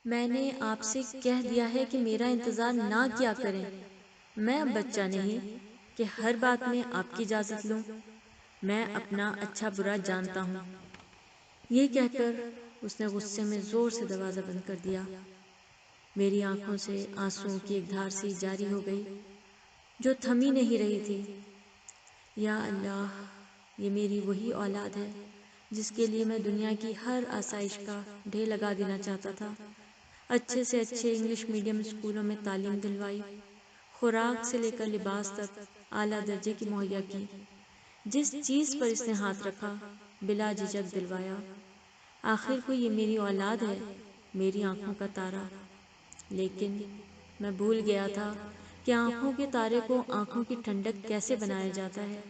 میں نے آپ سے کہہ دیا ہے کہ میرا انتظار نہ کیا کریں۔ میں اب بچہ نہیں کہ ہر بات میں آپ کی اجازت لوں۔ میں اپنا اچھا برا جانتا ہوں۔ یہ کہہ کر اس نے غصے میں زور سے دروازہ بند کر دیا۔ میری آنکھوں سے آنسوؤں کی ایک دھار سی جاری ہو گئی جو تھمی نہیں رہی تھی۔ یا اللہ، یہ میری وہی اولاد ہے جس کے لیے میں دنیا کی ہر آسائش کا ڈھیر لگا دینا چاہتا تھا۔ اچھے سے اچھے انگلش میڈیم اسکولوں میں تعلیم دلوائی، خوراک سے لے کر لباس تک اعلیٰ درجے کی مہیا کی۔ جس چیز پر اس نے ہاتھ رکھا بلا جھجک دلوایا۔ آخر کو یہ میری اولاد ہے، میری آنکھوں کا تارا۔ لیکن میں بھول گیا تھا کہ آنکھوں کے تارے کو آنکھوں کی ٹھنڈک کیسے بنایا جاتا ہے۔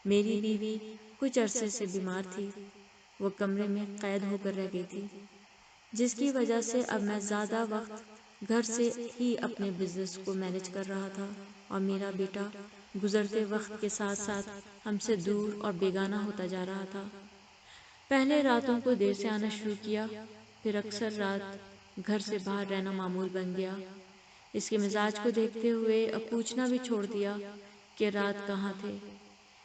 میری بیوی کچھ عرصے سے بیمار تھی، وہ کمرے میں قید ہو کر رہ گئی تھی، جس کی وجہ سے اب میں زیادہ وقت گھر سے ہی اپنے بزنس کو مینج کر رہا تھا، اور میرا بیٹا گزرتے وقت کے ساتھ ساتھ ہم سے دور اور بیگانہ ہوتا جا رہا تھا۔ پہلے راتوں کو دیر سے آنا شروع کیا، پھر اکثر رات گھر سے باہر رہنا معمول بن گیا۔ اس کے مزاج کو دیکھتے ہوئے اب پوچھنا بھی چھوڑ دیا کہ رات کہاں تھے۔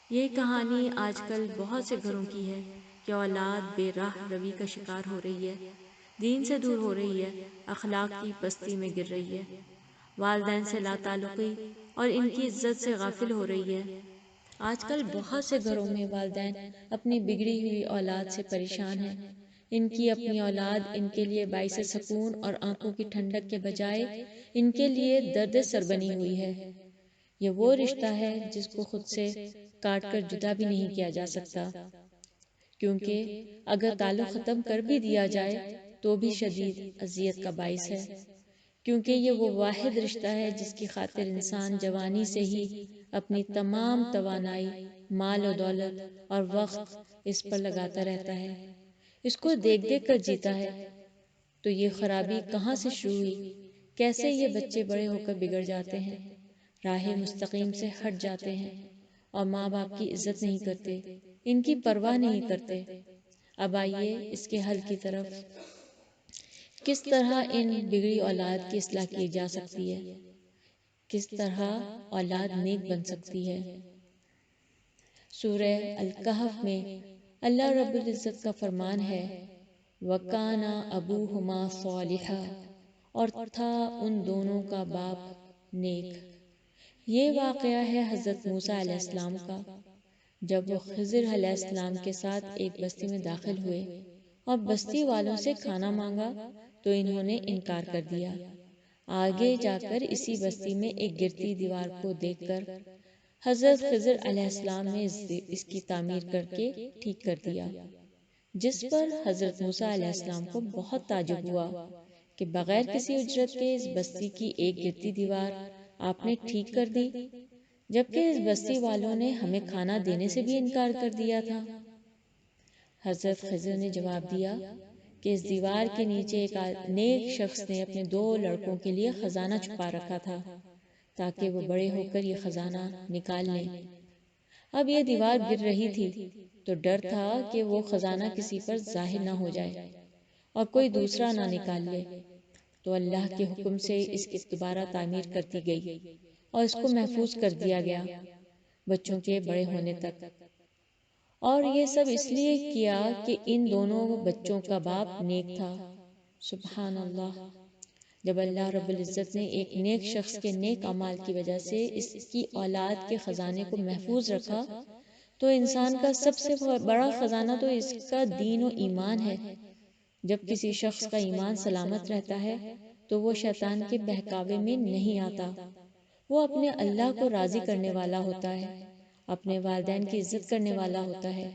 یہ کہانی آج کل بہت سے گھروں کی ہے کہ اولاد بے راہ روی کا شکار ہو رہی ہے، دین سے دور ہو رہی ہے، اخلاق کی پستی میں گر رہی ہے، والدین سے لا تعلقی اور ان کی عزت سے غافل ہو رہی ہے۔ آج کل بہت سے گھروں میں والدین اپنی بگڑی ہوئی اولاد سے پریشان ہیں۔ ان کی اپنی اولاد ان کے لیے باعث سکون اور آنکھوں کی ٹھنڈک کے بجائے ان کے لیے درد سر بنی ہوئی ہے۔ یہ وہ رشتہ ہے جس کو خود سے کاٹ کر جدا بھی نہیں کیا جا سکتا، کیونکہ اگر تعلق ختم کر بھی دیا جائے تو بھی شدید اذیت کا باعث ہے، کیونکہ یہ وہ واحد رشتہ ہے جس کی خاطر انسان جوانی سے ہی اپنی تمام توانائی، مال و دولت اور وقت اس پر لگاتا رہتا ہے، اس کو دیکھ دیکھ کر جیتا ہے۔ تو یہ خرابی کہاں سے شروع ہوئی؟ کیسے یہ بچے بڑے ہو کر بگڑ جاتے ہیں، راہ مستقیم سے ہٹ جاتے ہیں، اور ماں باپ کی عزت نہیں کرتے، ان کی پرواہ نہیں کرتے۔ اب آئیے اس کے حل کی طرف۔ کس طرح ان بگڑی اولاد کی اصلاح کی جا سکتی ہے؟ کس طرح اولاد نیک بن سکتی ہے؟ سورہ الکہف میں اللہ رب العزت کا فرمان ہے، وَكَانَ أَبُوهُمَا صَالِحًا، اور تھا ان دونوں کا باپ نیک۔ یہ واقعہ ہے حضرت موسیٰ علیہ السلام کا، جب وہ خضر علیہ السلام کے ساتھ ایک بستی میں داخل ہوئے اور بستی والوں سے کھانا مانگا تو انہوں نے انکار کر دیا۔ آگے جا کر اسی بستی میں ایک گرتی دیوار کو دیکھ کر حضرت خضر علیہ السلام نے اس کی تعمیر کر کے ٹھیک کر دیا، جس پر حضرت موسیٰ علیہ السلام کو بہت تعجب ہوا کہ بغیر کسی اجرت کے اس بستی کی ایک گرتی دیوار آپ نے ٹھیک کر دی، جبکہ اس بستی والوں نے ہمیں کھانا دینے سے بھی انکار کر دیا تھا۔ حضرت خضر نے جواب دیا کہ اس دیوار کے نیچے ایک نیک شخص نے اپنے 2 لڑکوں کے لیے خزانہ چھپا رکھا تھا تاکہ وہ بڑے ہو کر یہ خزانہ نکال لیں۔ اب یہ دیوار گر رہی تھی تو ڈر تھا کہ وہ خزانہ کسی پر ظاہر نہ ہو جائے اور کوئی دوسرا نہ نکال لے، تو اللہ کے حکم سے اس کی دوبارہ تعمیر کرتی گئی اور اس کو محفوظ کر دیا گیا بچوں کے بڑے ہونے تک۔ اور یہ سب اس لیے کیا کہ ان دونوں بچوں کا باپ نیک تھا۔ سبحان اللہ! جب اللہ رب العزت نے ایک نیک شخص کے نیک اعمال کی وجہ سے اس کی اولاد کے خزانے کو محفوظ رکھا تو انسان کا سب سے بڑا خزانہ تو اس کا دین و ایمان ہے۔ جب کسی شخص کا ایمان سلامت رہتا ہے تو وہ شیطان کے بہکاوے میں نہیں آتا، وہ اپنے اللہ کو راضی کرنے والا ہوتا ہے، اپنے والدین کی عزت کرنے والا ہوتا ہے،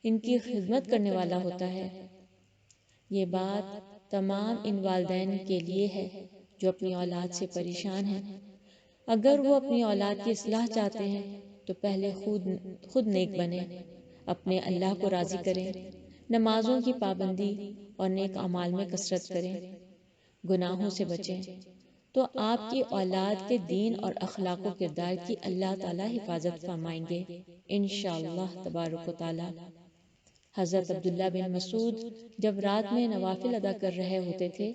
ان کی خدمت کرنے والا ہوتا ہے۔ یہ بات تمام ان والدین کے لیے ہے جو اپنی اولاد سے پریشان ہیں۔ اگر وہ اپنی اولاد کی اصلاح چاہتے ہیں تو پہلے خود نیک بنیں، اپنے اللہ کو راضی کریں، نمازوں کی پابندی اور نیک اعمال میں کثرت کریں، گناہوں سے بچیں، تو آپ کی اولاد کے دین اور اخلاق و کردار کی اللہ تعالی حفاظت فرمائیں گے انشاءاللہ تبارک و تعالی۔ حضرت عبداللہ بن مسعود جب رات میں نوافل ادا کر رہے ہوتے تھے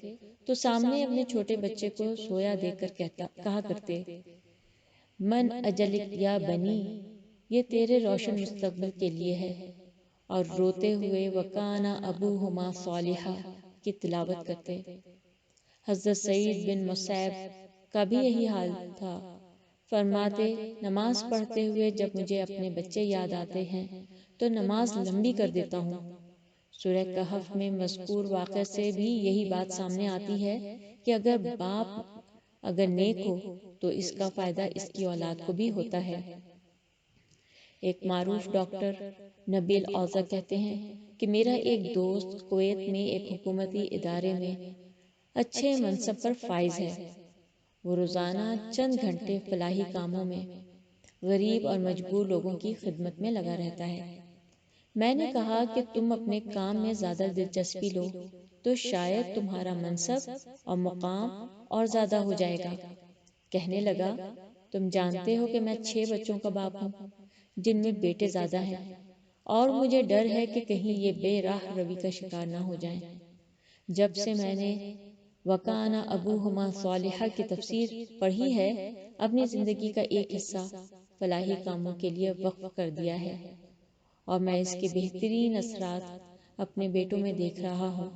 تو سامنے اپنے چھوٹے بچے کو سویا دیکھ کر کہا کرتے، من اجلک یا بنی، یہ تیرے روشن مستقبل کے لیے ہے، اور روتے ہوئے وکانا ابوہما صالحا کی تلاوت کرتے۔ حضرت سعید بن مسیب کا بھی یہی حال تھا، فرماتے نماز پڑھتے ہوئے جب مجھے اپنے بچے یاد آتے ہیں تو نماز لمبی کر دیتا ہوں۔ سورہ کہف میں مذکور واقعے سے بھی یہی بات سامنے آتی ہے کہ اگر باپ اگر نیک ہو تو اس کا فائدہ اس کی اولاد کو بھی ہوتا ہے۔ ایک معروف ڈاکٹر نبیل اوزہ کہتے ہیں کہ میرا ایک دوست کویت میں ایک حکومتی ادارے میں اچھے منصب پر فائز ہے۔ وہ روزانہ چند گھنٹے فلاحی کاموں میں غریب اور مجبور لوگوں کی خدمت میں لگا رہتا ہے۔ میں نے کہا کہ تم اپنے کام میں زیادہ دلچسپی لو تو شاید تمہارا منصب اور مقام اور زیادہ ہو جائے گا۔ کہنے لگا، تم جانتے ہو کہ میں 6 بچوں کا باپ ہوں جن میں بیٹے زیادہ ہیں، اور مجھے ڈر ہے کہ کہیں یہ بے راہ روی کا شکار نہ ہو جائیں۔ جب سے میں نے وَكَانَ أَبُوهُمَا صَالِحًا کی تفسیر پڑھی ہے، اپنی زندگی کا ایک حصہ فلاحی کاموں کے لیے وقف کر دیا ہے، اور میں اس کے بہترین اثرات اپنے بیٹوں میں دیکھ رہا ہوں۔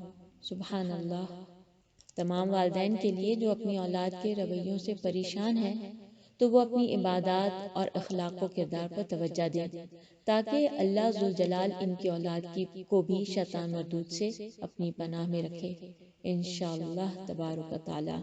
سبحان اللہ۔ تمام والدین کے لیے جو اپنی اولاد کے رویوں سے پریشان ہیں تو وہ اپنی عبادات اور اخلاق و کردار پر توجہ دیں تاکہ اللہ ذوالجلال ان کی اولاد کو بھی شیطان مردود سے اپنی پناہ میں رکھے، انشاءاللہ تبارک و تعالی۔